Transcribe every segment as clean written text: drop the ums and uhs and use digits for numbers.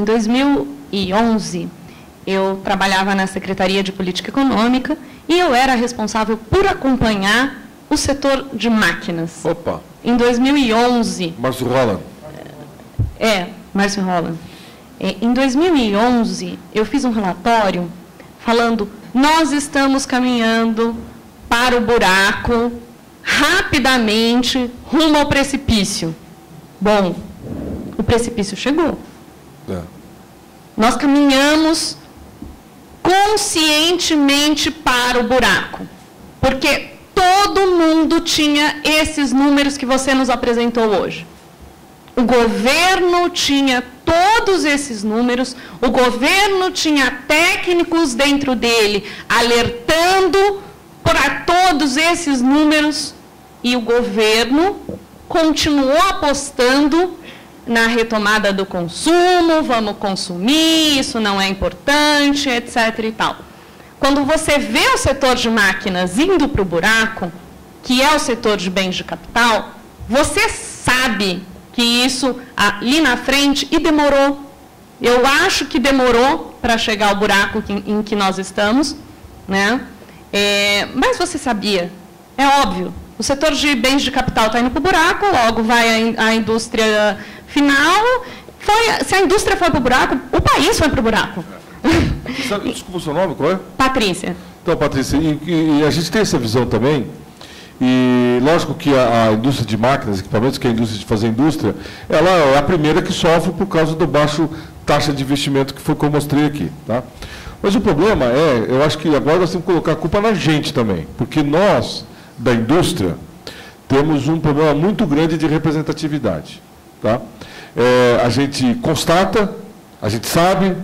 Em 2011, eu trabalhava na Secretaria de Política Econômica e eu era responsável por acompanhar o setor de máquinas. Opa! Em 2011... Márcio Holland. Márcio Holland. Em 2011, eu fiz um relatório falando: nós estamos caminhando para o buraco rapidamente rumo ao precipício. Bom, o precipício chegou. Nós caminhamos conscientemente para o buraco, porque todo mundo tinha esses números que você nos apresentou hoje. O governo tinha todos esses números, o governo tinha técnicos dentro dele alertando para todos esses números, e o governo continuou apostando na retomada do consumo, vamos consumir, isso não é importante, etc. e tal. Quando você vê o setor de máquinas indo para o buraco, que é o setor de bens de capital, você sabe que isso ali na frente, e demorou. Eu acho que demorou para chegar ao buraco em que nós estamos, né? Mas você sabia, é óbvio, o setor de bens de capital está indo para o buraco, logo vai a indústria final. Se a indústria for para o buraco, o país foi para o buraco. Desculpa o seu nome, qual é? Patrícia. Então, Patrícia, e a gente tem essa visão também, e lógico que a indústria de máquinas, equipamentos, que é a indústria de fazer indústria, ela é a primeira que sofre por causa do baixo taxa de investimento, que foi como eu mostrei aqui. Tá? Mas o problema eu acho que agora nós temos que colocar a culpa na gente também, porque nós, da indústria, temos um problema muito grande de representatividade. Tá? A gente constata, a gente sabe,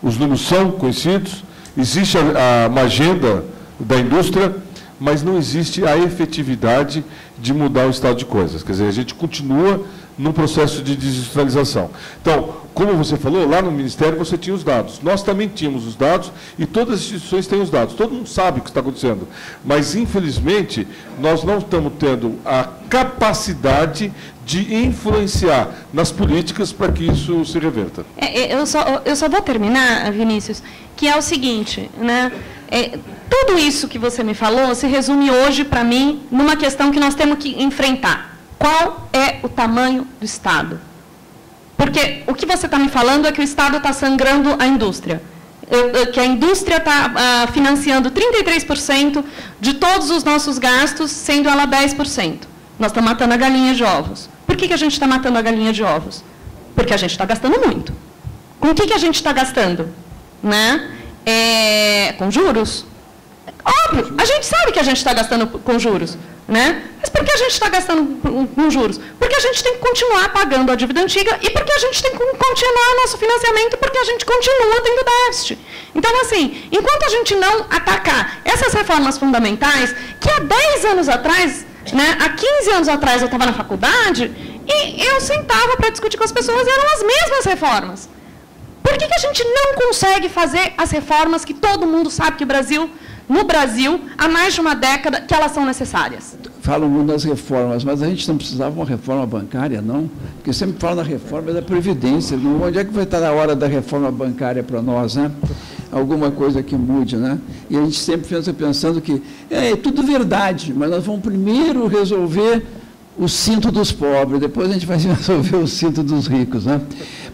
os números são conhecidos, existe uma agenda da indústria, mas não existe a efetividade de mudar o estado de coisas. Quer dizer, a gente continua num processo de desindustrialização. Então, como você falou, lá no Ministério você tinha os dados. Nós também tínhamos os dados e todas as instituições têm os dados. Todo mundo sabe o que está acontecendo. Mas, infelizmente, nós não estamos tendo a capacidade de influenciar nas políticas para que isso se reverta. Eu só vou terminar, Vinícius, que é o seguinte, né? Tudo isso que você me falou se resume hoje, para mim, numa questão que nós temos que enfrentar. Qual é o tamanho do Estado? Porque o que você está me falando é que o Estado está sangrando a indústria. Que a indústria está financiando 33% de todos os nossos gastos, sendo ela 10%. Nós estamos matando a galinha de ovos. Por que a gente está matando a galinha de ovos? Porque a gente está gastando muito. Com o que a gente está gastando? Né? Com juros? Óbvio, a gente sabe que a gente está gastando com juros. Né? Mas por que a gente está gastando com juros? Porque a gente tem que continuar pagando a dívida antiga e porque a gente tem que continuar nosso financiamento, porque a gente continua tendo déficit. Então, assim, enquanto a gente não atacar essas reformas fundamentais, que há 10 anos atrás, né, há 15 anos atrás eu estava na faculdade e eu sentava para discutir com as pessoas e eram as mesmas reformas. Por que a gente não consegue fazer as reformas que todo mundo sabe que no Brasil, há mais de uma década, que elas são necessárias? Falam muito das reformas, mas a gente não precisava de uma reforma bancária, não? Porque sempre falam da reforma da Previdência. Onde é que vai estar a hora da reforma bancária para nós, né? Alguma coisa que mude, né? E a gente sempre fica pensando que é tudo verdade, mas nós vamos primeiro resolver o cinto dos pobres, depois a gente vai resolver o cinto dos ricos, né?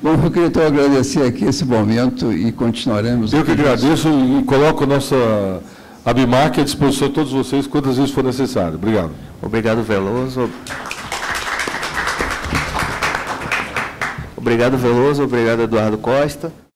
Bom, eu queria então agradecer aqui esse momento e continuaremos. Eu que agradeço e coloco a nossa ABIMAC à disposição de todos vocês, quantas vezes for necessário. Obrigado. Obrigado, Veloso. Obrigado, Veloso. Obrigado, Eduardo Costa.